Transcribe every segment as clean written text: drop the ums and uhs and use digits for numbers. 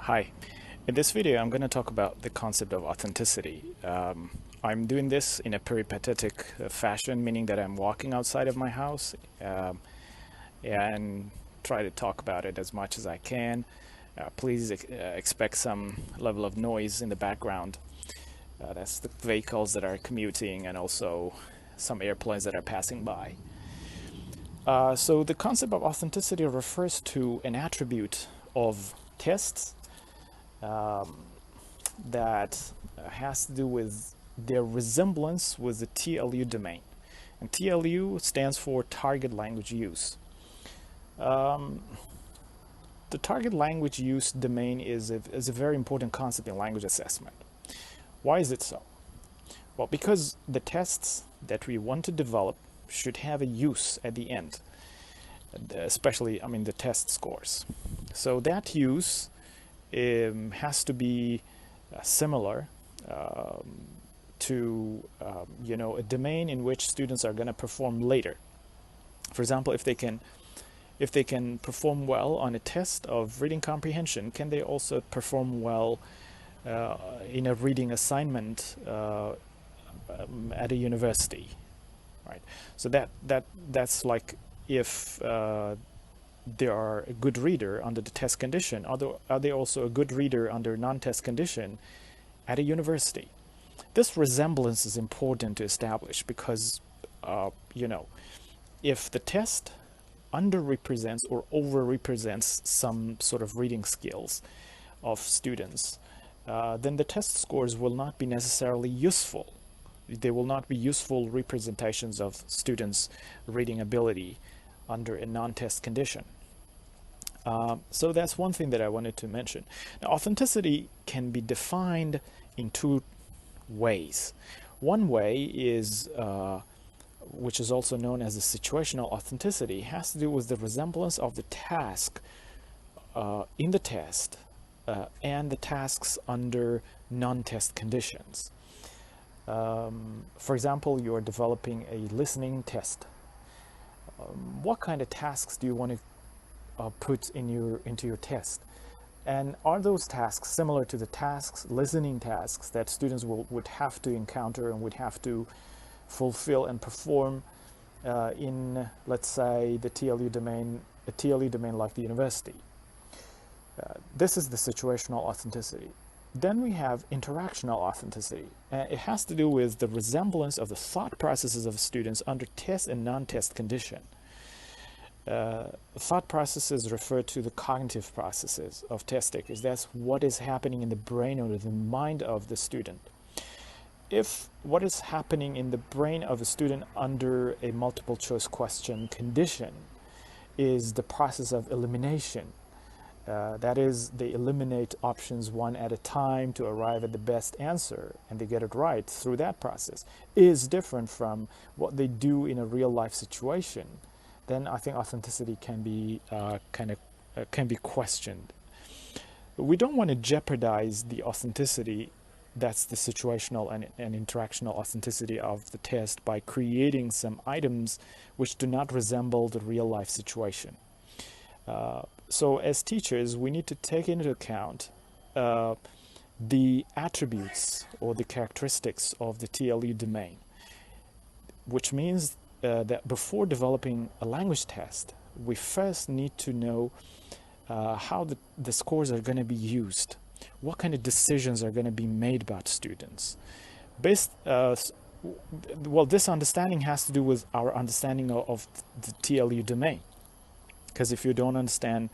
Hi, in this video I'm going to talk about the concept of authenticity. I'm doing this in a peripatetic fashion, meaning that I'm walking outside of my house and try to talk about it as much as I can. Please expect some level of noise in the background. That's the vehicles that are commuting and also some airplanes that are passing by. So the concept of authenticity refers to an attribute of tests that has to do with their resemblance with the TLU domain. And TLU stands for Target Language Use. The target language use domain is a very important concept in language assessment. Why is it so? Well, because the tests that we want to develop should have a use at the end, especially, the test scores. So that use has to be similar to a domain in which students are going to perform later. For example, if they can perform well on a test of reading comprehension, can they also perform well in a reading assignment at a university, right? So that's like if they are a good reader under the test condition, are they also a good reader under non-test condition at a university? This resemblance is important to establish because, if the test underrepresents or overrepresents some sort of reading skills of students, then the test scores will not be necessarily useful. They will not be useful representations of students' reading ability under a non-test condition. So that's one thing that I wanted to mention. Now, authenticity can be defined in two ways. One way is, which is also known as the situational authenticity, has to do with the resemblance of the task in the test and the tasks under non-test conditions. For example, you are developing a listening test. What kind of tasks do you want to put into your test? And are those tasks similar to the listening tasks that students would have to encounter and would have to fulfill and perform in, let's say, the TLU domain, a TLU domain like the university? This is the situational authenticity. Then we have interactional authenticity. It has to do with the resemblance of the thought processes of students under test and non-test condition. Thought processes refer to the cognitive processes of test takers. That's what is happening in the brain or the mind of the student. If what is happening in the brain of a student under a multiple choice question condition is the process of elimination, that is, they eliminate options one at a time to arrive at the best answer, and they get it right through that process, is different from what they do in a real life situation, then I think authenticity can be can be questioned. But we don't want to jeopardize the authenticity, that's the situational and interactional authenticity of the test, by creating some items which do not resemble the real life situation. So as teachers, we need to take into account the attributes or the characteristics of the TLU domain, which means that before developing a language test, we first need to know how the scores are going to be used, what kind of decisions are going to be made about students. Well, this understanding has to do with our understanding of the TLU domain. Because if you don't understand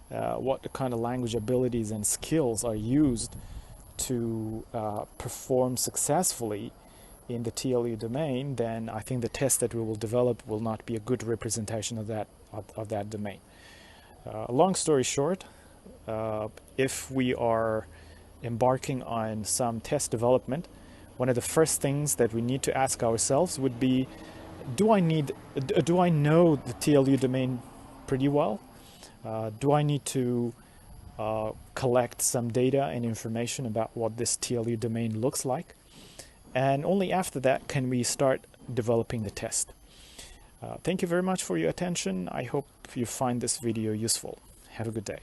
what kind of language abilities and skills are used to perform successfully in the TLU domain, then I think the test that we will develop will not be a good representation of that domain. Long story short, if we are embarking on some test development, one of the first things that we need to ask ourselves would be, do I know the TLU domain pretty well? Do I need to collect some data and information about what this TLU domain looks like? And only after that can we start developing the test. Thank you very much for your attention. I hope you find this video useful. Have a good day.